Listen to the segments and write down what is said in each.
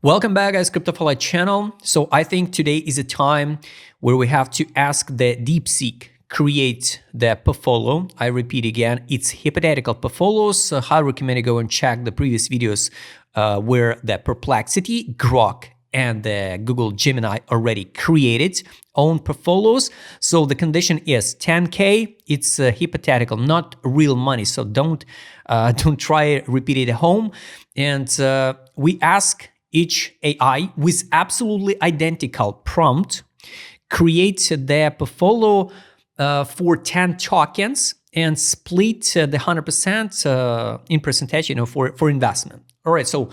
Welcome back, guys, CryptoFly channel. So I think today is a time where we have to ask the DeepSeek create the portfolio. I repeat again, it's hypothetical portfolios. So I recommend you go and check the previous videos where the Perplexity, Grok, and the Google Gemini already created own portfolios. So the condition is 10K. It's hypothetical, not real money. So don't try repeat it at home. And we ask each AI with absolutely identical prompt, create the portfolio for 10 tokens and split the 100% in percentage, for investment. All right, so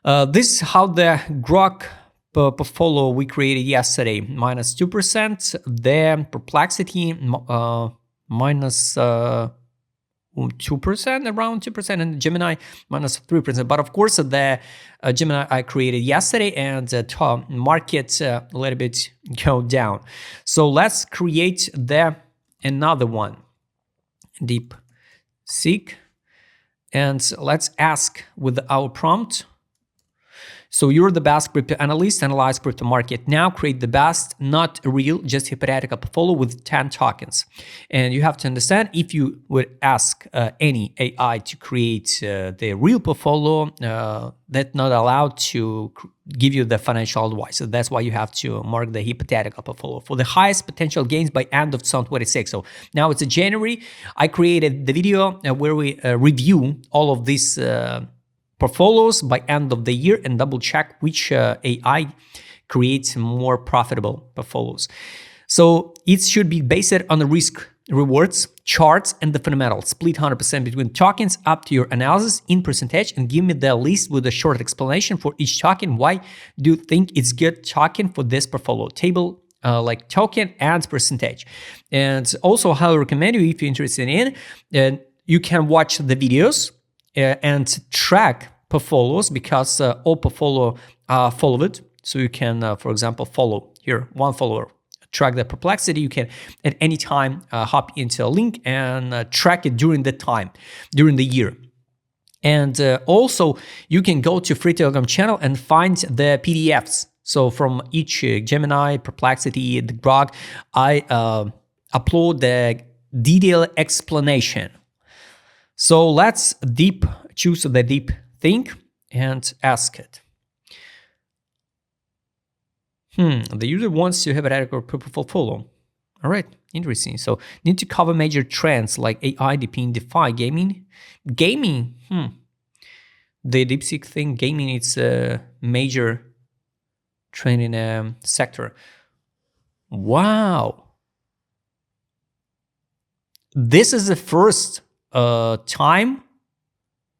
this is how the Grok portfolio we created yesterday, minus 2%, the Perplexity minus 2%, around 2%, and Gemini minus 3%. But of course, the Gemini I created yesterday, and the market a little bit go down. So let's create another one, DeepSeek, and let's ask with our prompt. So you're the best crypto analyst, analyze crypto market now, create the best, not real, just hypothetical portfolio with 10 tokens. And you have to understand, if you would ask any AI to create the real portfolio, that's not allowed to give you the financial advice. So that's why you have to mark the hypothetical portfolio for the highest potential gains by end of 2026. So now it's January. I created the video where we review all of these portfolios by end of the year and double check which AI creates more profitable portfolios. So it should be based on the risk rewards, charts, and the fundamentals. Split 100% between tokens up to your analysis in percentage, and give me the list with a short explanation for each token. Why do you think it's good token for this portfolio? Table like token and percentage. And also, I recommend you, if you're interested in, and you can watch the videos and track portfolios, because all portfolio followed. So you can, for example, follow here, one follower, track the Perplexity. You can at any time hop into a link and track it during the time, during the year. And also you can go to free Telegram channel and find the PDFs. So from each Gemini, Perplexity, the Grok, I upload the detailed explanation. So let's choose the DeepSeek and ask it. The user wants to have an adequate portfolio. All right, interesting. So need to cover major trends like AI, DP, and DeFi, gaming. Gaming, the DeepSeek thing, gaming, it's a major trend in a sector. Wow. This is the first time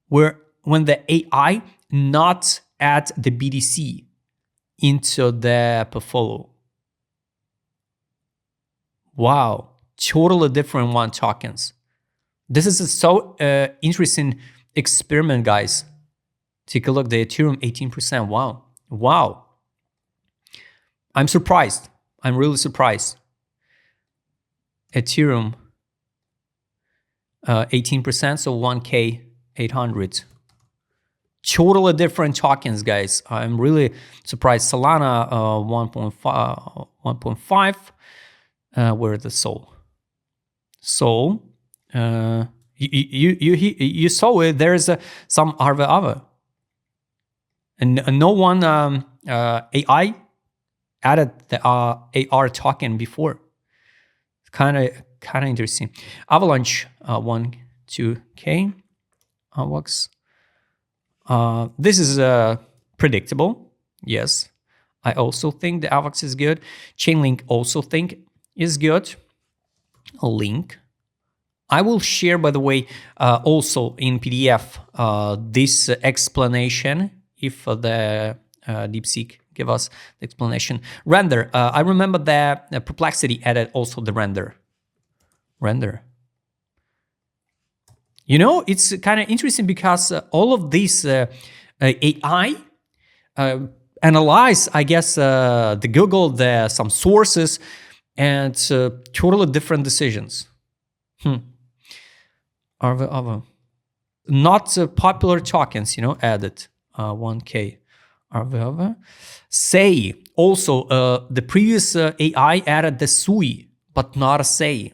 when the AI not add the BTC into the portfolio. Wow, totally different one tokens. This is a so interesting experiment, guys. Take a look, the Ethereum 18%. Wow. I'm surprised. I'm really surprised. Ethereum 18%, so 1K 800. Totally different tokens, guys. I'm really surprised. Solana 1.5. Where is the Sol? You saw it. There's some other, and no one AI added the AR token before. Kind of interesting. Avalanche 1-2K. AVAX. This is predictable. Yes, I also think the AVAX is good. Chainlink also think is good. Link. I will share, by the way, also in PDF this explanation if the DeepSeek give us the explanation. Render. I remember that Perplexity added also the render. It's kind of interesting because all of these AI analyze, I guess, the Google, some sources, and totally different decisions. Other not popular tokens, added 1K. Arveva. Say, also, the previous AI added the Sui, but not a Say.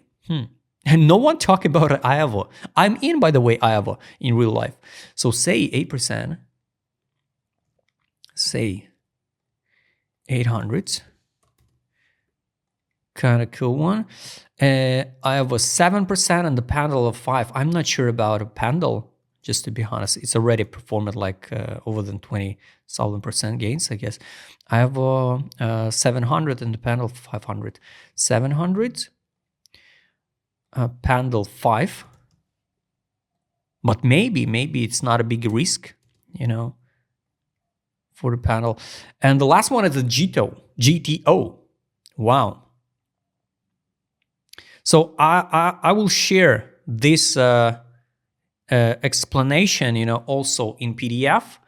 And no one talk about Iowa. I'm in, by the way, Iowa in real life. So Say 8%. Say 800. Kind of cool one. I have a 7% and the Pendle of 5. I'm not sure about a Pendle, just to be honest. It's already performed like over than 20,000% gains, I guess. I have a 700 and the Pendle 500. 700, Pendle 5. But maybe it's not a big risk, you know, for the Pendle. And the last one is the GTO. Wow. So I will share this explanation, you know, also in PDF,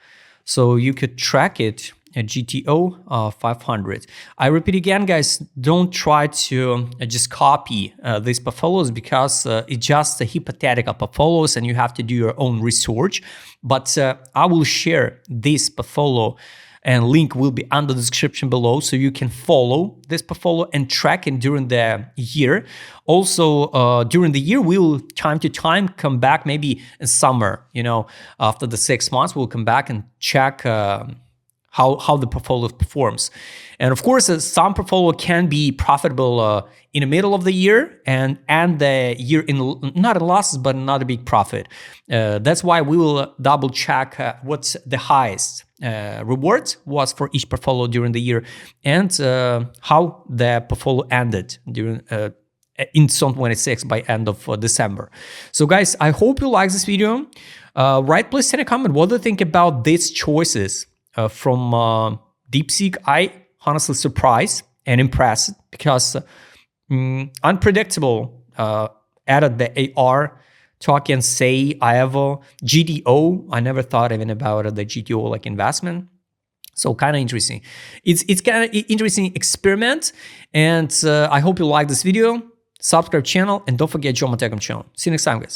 so you could track it at GTO 500. I repeat again, guys, don't try to just copy these portfolios, because it's just a hypothetical portfolios and you have to do your own research. But I will share this portfolio, and link will be under the description below, so you can follow this portfolio and track it during the year. Also, during the year, we will time to time come back, maybe in summer, you know, after the 6 months, we'll come back and check how the portfolio performs. And of course, some portfolio can be profitable in the middle of the year and end the year in not in losses, but not a big profit. That's why we will double check what's the highest reward was for each portfolio during the year, and how the portfolio ended during in 2026 by end of December. So guys, I hope you like this video. Write please in a comment what do you think about these choices from DeepSeek. I honestly surprised and impressed, because unpredictable added the AR token, Say, Iowa, GDO. I never thought even about the GDO like investment. So kind of interesting. It's kind of interesting experiment, and I hope you like this video. Subscribe channel, and don't forget join my Telegram channel. See you next time, guys.